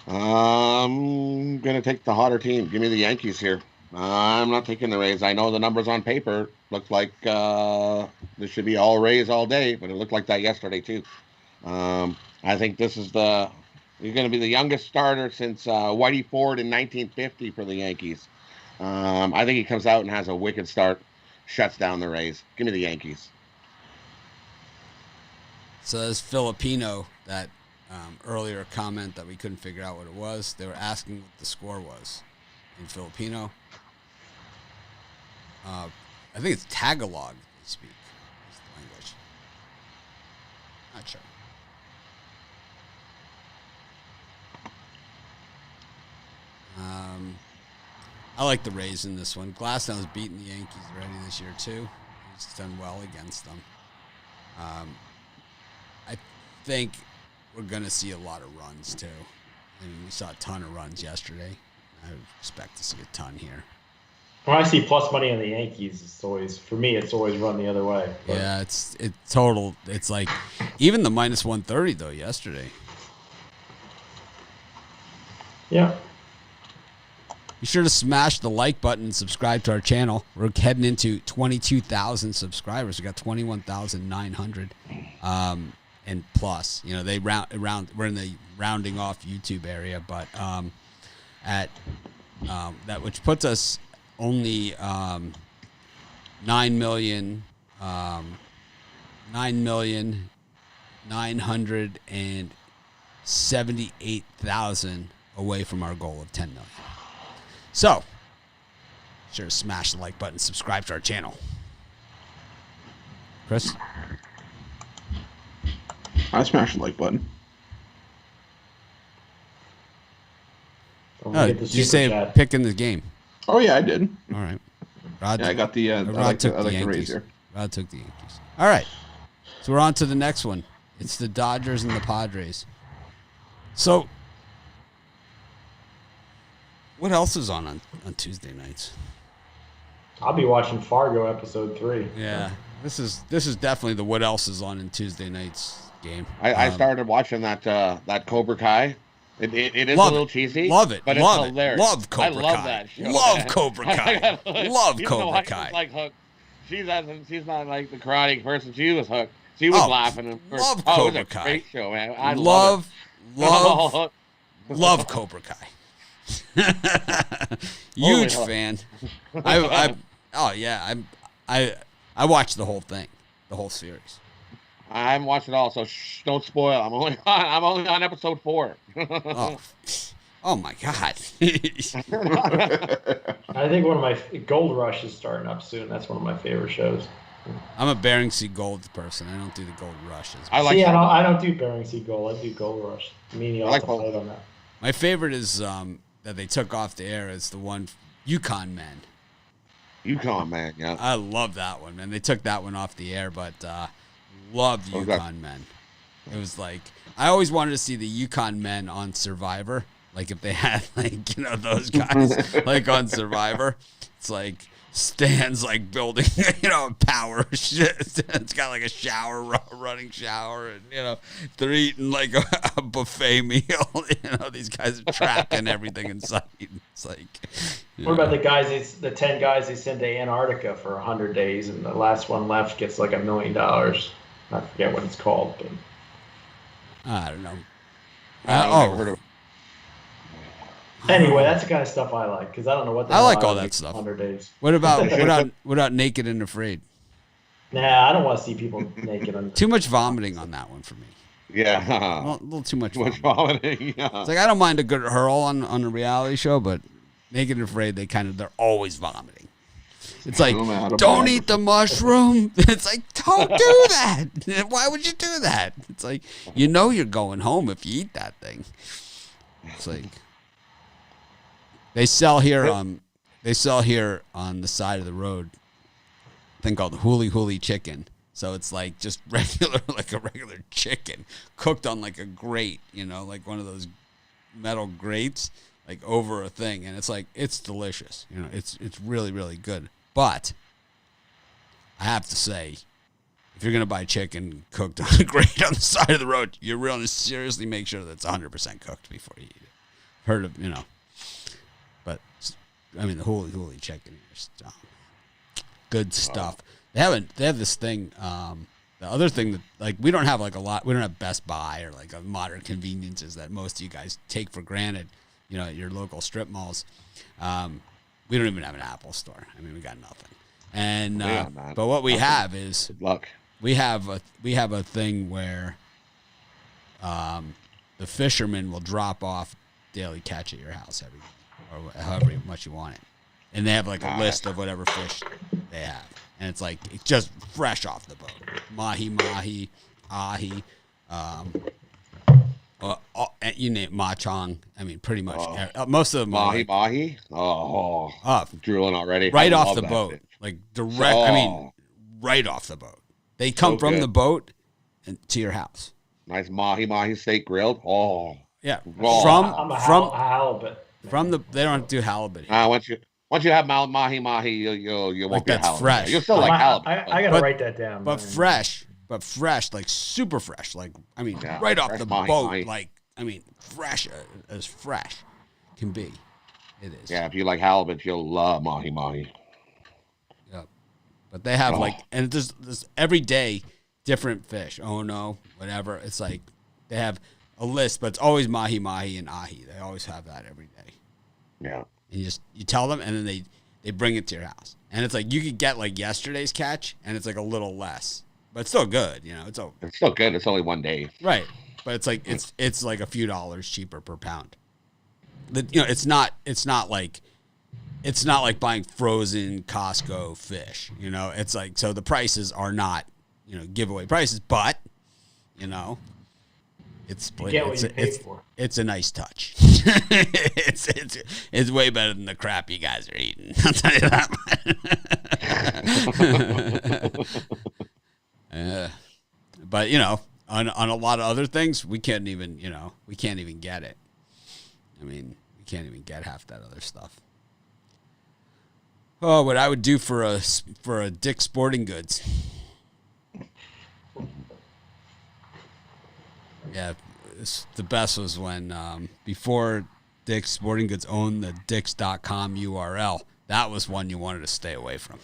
I'm going to take the hotter team. Give me the Yankees here. I'm not taking the Rays. I know the numbers on paper look like this should be all Rays all day, but it looked like that yesterday too. I think this is he's going to be the youngest starter since Whitey Ford in 1950 for the Yankees. I think he comes out and has a wicked start, shuts down the Rays. Give me the Yankees. So there's Filipino, that earlier comment that we couldn't figure out what it was. They were asking what the score was in Filipino. I think it's Tagalog they speak. That's the language. Not sure. I like the Rays in this one. Glasnow's beaten the Yankees already this year too. He's done well against them. I think we're going to see a lot of runs too. I mean, we saw a ton of runs yesterday. I would expect to see a ton here. When I see plus money on the Yankees, it's always run the other way. But. Yeah, it's total. It's like even the minus 130 though yesterday. Yeah. Be sure to smash the like button and subscribe to our channel. We're heading into 22,000 subscribers. We got 21,900 and plus. They round. We're in the rounding off YouTube area, but that which puts us only 9,978,000 away from our goal of 10 million. So, sure to smash the like button, subscribe to our channel. Chris? I smashed the like button. Did you say picking the game? Oh yeah, I did. All right. Rod, I got the. I like the Rays here. Rod took the Yankees. All right. So we're on to the next one. It's the Dodgers and the Padres. So, what else is on Tuesday nights? I'll be watching Fargo episode 3. Yeah, this is definitely the what else is on in Tuesday night's game. I started watching that Cobra Kai. It is a little cheesy. Love it. But love it's hilarious. Love Cobra Kai. I love that show. Love Cobra Kai. Love Cobra Kai. Like hooked. She's not like the karate person. She was hooked. She was laughing. Love Cobra Kai. Great show, man. I love it. Cobra Kai. Huge fan. I I watched the whole thing, the whole series. I haven't watched it all, so don't spoil. I'm only on episode 4. Oh my God. I think one of my Gold Rush is starting up soon. That's one of my favorite shows. I'm a Bering Sea Gold person. I don't do the Gold Rushes. I don't do Bering Sea Gold. I do Gold Rush. Meaning I'll have to fight on that. My favorite is that they took off the air is the one Yukon Men. Yukon Man, yeah. I love that one, man. They took that one off the air, but loved Yukon Men. It was like I always wanted to see the Yukon Men on Survivor. Like if they had those guys like on Survivor. It's like Stan's like building a power shit. It's got like a shower, running shower, and they're eating like a buffet meal. These guys are trapped in everything inside. It's like what about the 10 guys they sent to Antarctica for 100 days, and the last one left gets like $1 million. I forget what it's called, but I don't know. I've heard of. Anyway, that's the kind of stuff I like because I don't know what I like all that stuff. 100 days. What about Naked and Afraid? Nah, I don't want to see people naked. Too much vomiting on that one for me. Yeah, a little too much vomiting. Yeah. It's like I don't mind a good hurl on a reality show, but Naked and Afraid, they're always vomiting. It's like, don't eat the mushroom. It's like, don't do that. Why would you do that? It's like, you're going home if you eat that thing. It's like. They sell here on the side of the road a thing called huli huli chicken. So it's like just regular chicken cooked on like a grate, like one of those metal grates, like over a thing, and it's delicious. It's really, really good. But I have to say, if you're gonna buy chicken cooked on a grate on the side of the road, you really seriously make sure that it's 100% cooked before you eat it. Heard of But I mean, the huli chicken is good stuff. They have this thing. The other thing that like we don't have we don't have Best Buy or like a modern conveniences that most of you guys take for granted. At your local strip malls. We don't even have an Apple store. I mean, we got nothing. And but what we have is good luck. We have a thing where the fishermen will drop off daily catch at your house every day, or however much you want it, and they have like a list of whatever fish they have, and it's just fresh off the boat, mahi, ahi, you name it, machong. I mean, pretty much most of them mahi. Drooling already. Right off the boat, like direct. I mean, right off the boat. They come from the boat and to your house. Nice mahi steak grilled. Oh, yeah. I'm a halibut. They don't do halibut here. Once you have mahi, you won't be that's fresh. You'll still like halibut. I gotta write that down. But fresh, like super fresh. Like I mean, right off the boat. Like I mean, fresh as fresh can be. It is. Yeah, if you like halibut, you'll love mahi. Yep. But they have and there's every day different fish. Oh no, whatever. It's like they have a list, but it's always mahi and ahi. They always have that every day. Yeah. And you tell them, and then they bring it to your house. And it's like you could get like yesterday's catch, and it's like a little less, but it's still good. It's still good. It's only one day. Right, but it's like it's like a few dollars cheaper per pound. It's not like buying frozen Costco fish. It's like so the prices are not giveaway prices, but it's a nice touch. it's way better than the crap you guys are eating. I'll tell you that. But on a lot of other things, we can't even get it. I mean, we can't even get half that other stuff. Oh, what I would do for a Dick's Sporting Goods. Yeah, the best was when before Dick's Sporting Goods owned the Dicks.com URL. That was one you wanted to stay away from.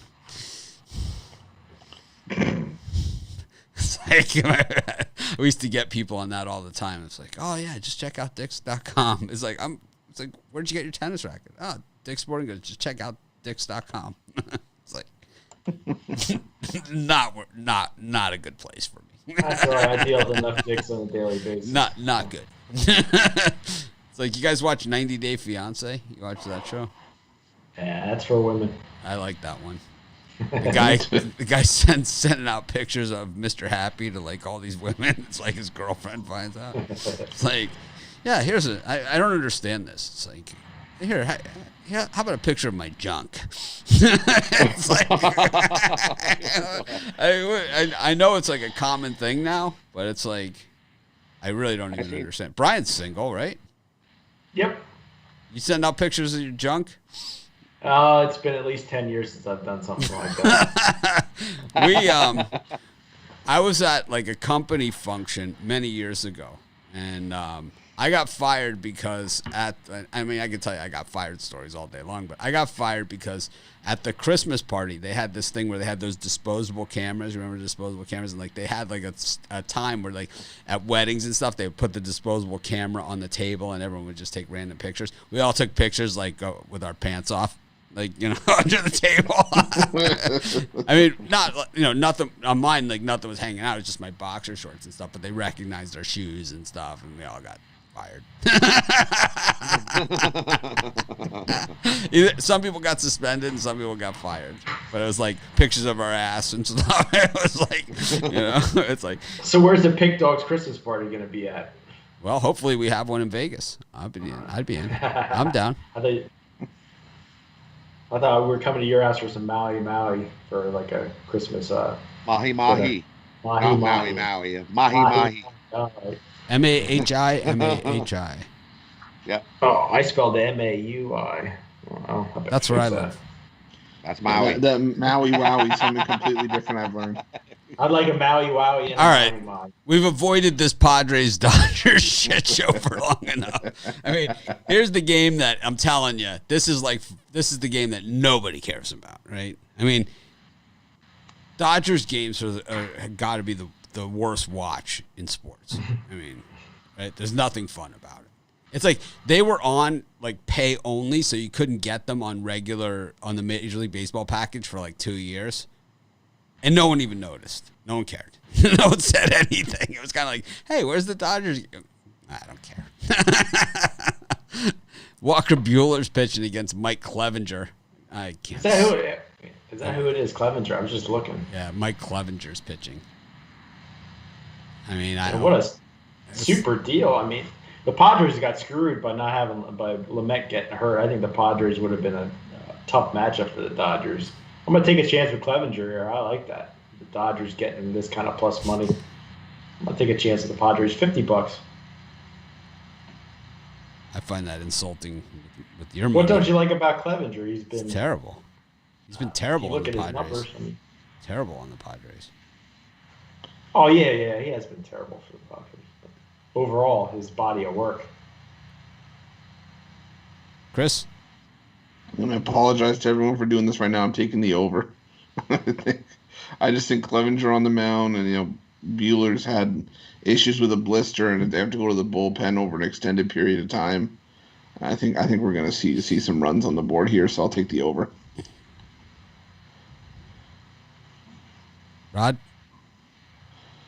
It's like, we used to get people on that all the time. It's like, oh yeah, just check out Dicks.com. It's like where'd you get your tennis racket? Oh, Dick's Sporting Goods. Just check out Dicks.com. It's like, not a good place for me. That's all right. I deal with enough dicks on a daily basis. Not good. It's like, you guys watch 90 Day Fiance? You watch that show? Yeah, that's for women. I like that one. The guy sending out pictures of Mr. Happy to like all these women. It's like his girlfriend finds out. It's like, yeah, I don't understand this. It's like, here, how about a picture of my junk? It's like, I know it's like a common thing now, but it's like, I really don't even understand. Brian's single, right? Yep. You send out pictures of your junk? It's been at least 10 years since I've done something like that. I was at like a company function many years ago, and I got fired because I can tell you I got fired stories all day long, but I got fired because at the Christmas party, they had this thing where they had those disposable cameras. Remember disposable cameras? And like they had like a time where like at weddings and stuff, they would put the disposable camera on the table and everyone would just take random pictures. We all took pictures like with our pants off. Like, under the table. I mean, nothing on mine, like nothing was hanging out. It was just my boxer shorts and stuff, but they recognized our shoes and stuff, and we all got fired. Some people got suspended and some people got fired. But it was like pictures of our ass and stuff. It was like, it's like. So where's the Pig Dogs Christmas party going to be at? Well, hopefully we have one in Vegas. I'd be in. I'm down. I thought we were coming to your house for some Maui for like a Christmas. Mahi. Mahi. Mahi. All right. Mahi. Yeah. Oh, I spelled MAUI. Well, that's where I live. That's Maui. The Maui Wowie is something completely different, I've learned. I'd like a Maui Wowie. And all right. Maui. We've avoided this Padres Dodgers shit show for long enough. I mean, here's the game that I'm telling you. This is the game that nobody cares about, right? I mean, Dodgers games are got to be the worst watch in sports. I mean, right? There's nothing fun about it. It's like they were on like pay only, so you couldn't get them on the Major League Baseball package for like 2 years. And no one even noticed. No one cared. No one said anything. It was kind of like, hey, where's the Dodgers? I don't care. Walker Buehler's pitching against Mike Clevenger. I can't. Is that who it is? Clevenger. I was just looking. Yeah, Mike Clevenger's pitching. I mean, what a super deal. I mean, the Padres got screwed by Lamet getting hurt. I think the Padres would have been a tough matchup for the Dodgers. I'm going to take a chance with Clevenger here. I like that. The Dodgers getting this kind of plus money. I'm going to take a chance with the Padres. $50. I find that insulting with your money. What don't you like about Clevenger? He's terrible. He's been terrible on the Padres. Numbers, terrible on the Padres. Oh, yeah. He has been terrible for the Padres. But overall, his body of work. Chris? I'm going to apologize to everyone for doing this right now. I'm taking the over. I just think Clevenger on the mound, and Buehler's had issues with a blister, and they have to go to the bullpen over an extended period of time. I think we're going to see some runs on the board here, so I'll take the over. Rod?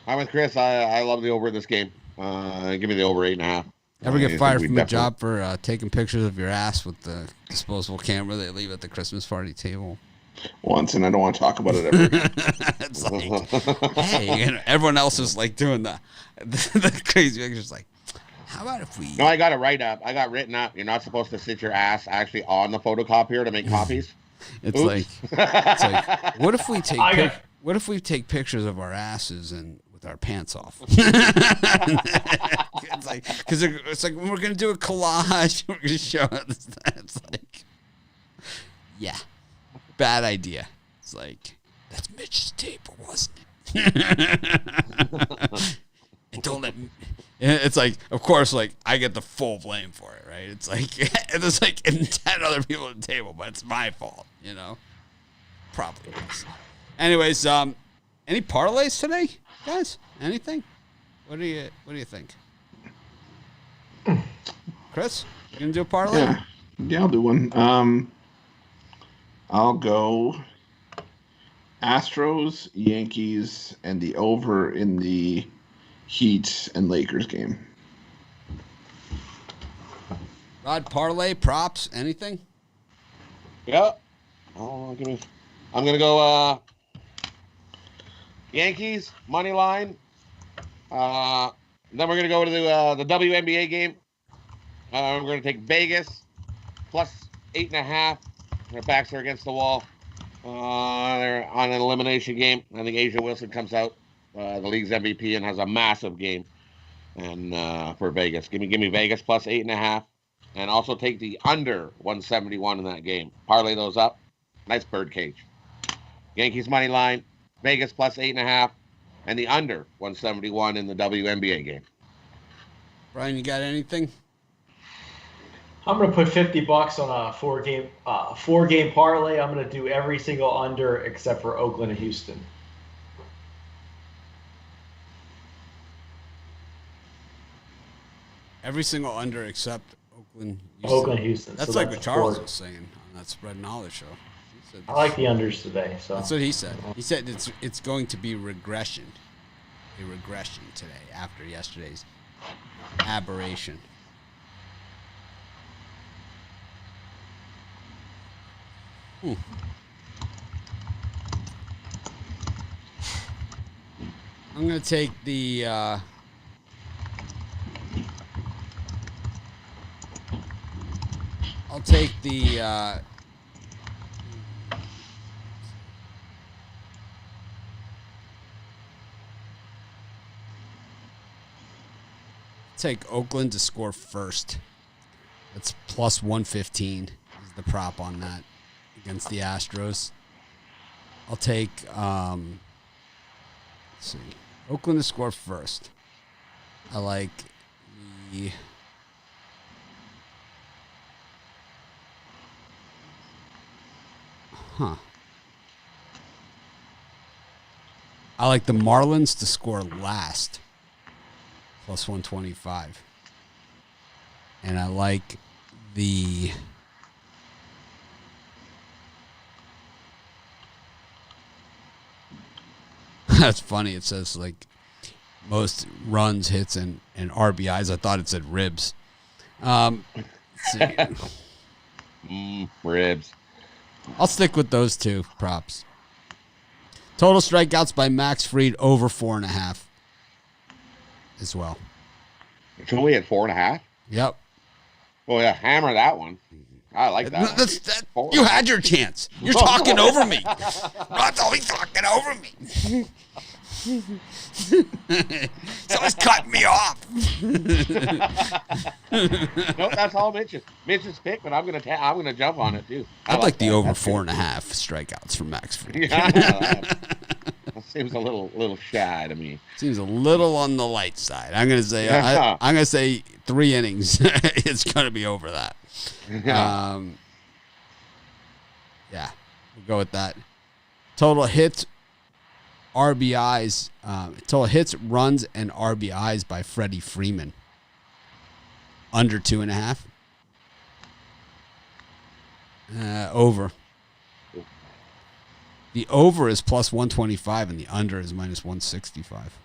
I'm with Chris. I love the over in this game. Give me the over 8.5. Ever get fired from a job for taking pictures of your ass with the disposable camera they leave at the Christmas party table? Once, and I don't want to talk about it ever again. It's like, hey, everyone else is like doing the crazy pictures. Like, how about if we? No, I got it right up. I got written up. You're not supposed to sit your ass actually on the photocopier to make copies. It's like, what if we take pictures of our asses and with our pants off? It's like, because it's like when we're gonna do a collage, we're gonna show it. It's like, yeah, bad idea. It's like, that's Mitch's table, wasn't it? And don't let me. It's like, of course, like I get the full blame for it, right? It's like there's like 10 other people at the table, but it's my fault, Probably was. Anyways, any parlays today, guys? Anything? What do you think? Chris, you gonna do a parlay? Yeah, I'll do one. I'll go Astros, Yankees, and the over in the Heat and Lakers game. Rod, parlay, props, anything? Yep. Oh, I'm gonna go Yankees money line. Then we're gonna go to the WNBA game. We're gonna take Vegas plus 8.5. Their backs are against the wall. They're on an elimination game. I think Asia Wilson comes out, the league's MVP, and has a massive game. And for Vegas, give me Vegas plus 8.5, and also take the under 171 in that game. Parlay those up. Nice bird cage. Yankees money line, Vegas plus 8.5, and the under 171 in the WNBA game. Brian, you got anything? I'm going to put $50 on a four-game parlay. I'm going to do every single under except for Oakland and Houston. Every single under except Oakland, Houston. Oakland, Houston. That's so like that's what Charles four. was saying on that Spread Knowledge show. He said I like the unders today. So that's what he said. He said it's going to be a regression today after yesterday's aberration. I'm going to take the I'll take the take Oakland to score first. That's plus 115 is the prop on that against the Astros. I'll take let's see, Oakland to score first. I like the I like the Marlins to score last. Plus 125. And I like the that's funny. It says like most runs, hits, and RBIs. I thought it said ribs. Let's see. Ribs. I'll stick with those two props. Total strikeouts by Max Fried over 4.5 as well. So we had 4.5? Yep. Oh, yeah, hammer that one. I like that. You had your chance. You're talking over me. Rod's always talking over me. He's always cutting me off. Nope, that's all Mitch's pick, but I'm gonna jump on it too. I'd like the over 4.5 strikeouts from Max Fried. Yeah, that seems a little shy to me. Seems a little on the light side. I'm gonna say I'm gonna say 3 innings. It's gonna be over that. Yeah. Yeah, we'll go with that. Total hits, RBIs, total hits, runs, and RBIs by Freddie Freeman. Under 2.5. Over. The over is plus 125 and the under is minus 165.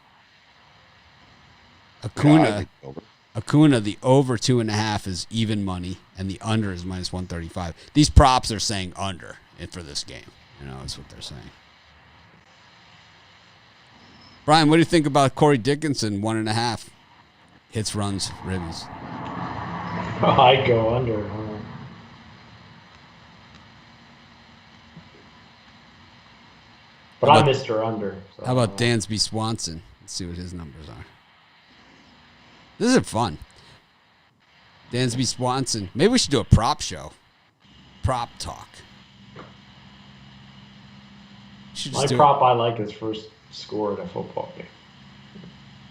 Acuna, the over 2.5 is even money, and the under is minus 135. These props are saying under for this game. You know, that's what they're saying. Brian, what do you think about Corey Dickinson, 1.5 hits, runs, ribbies? I'd go under. But I'm Mr. Under. So how about Dansby Swanson? Let's see what his numbers are. This is fun. Dansby Swanson. Maybe we should do a prop show. Prop talk. My prop I like is first score in a football game.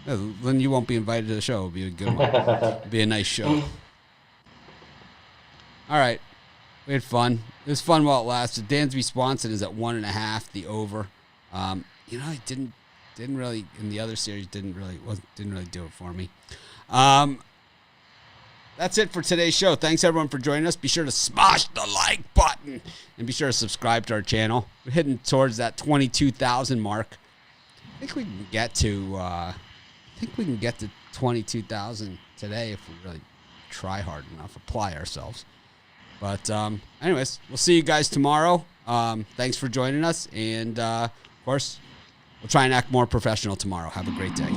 Yeah, then you won't be invited to the show. It'll be a good one. It'll be a nice show. All right. We had fun. It was fun while it lasted. Dansby Swanson is at 1.5, the over. He didn't really in the other series. Didn't really do it for me. that's it for today's show. Thanks, everyone, for joining us. Be sure to smash the like button and be sure to subscribe to our channel. We're heading towards that 22,000 mark. I think we can get to 22,000 today if we really try hard enough, apply ourselves. But anyways, we'll see you guys tomorrow. Thanks for joining us. And, of course, we'll try and act more professional tomorrow. Have a great day.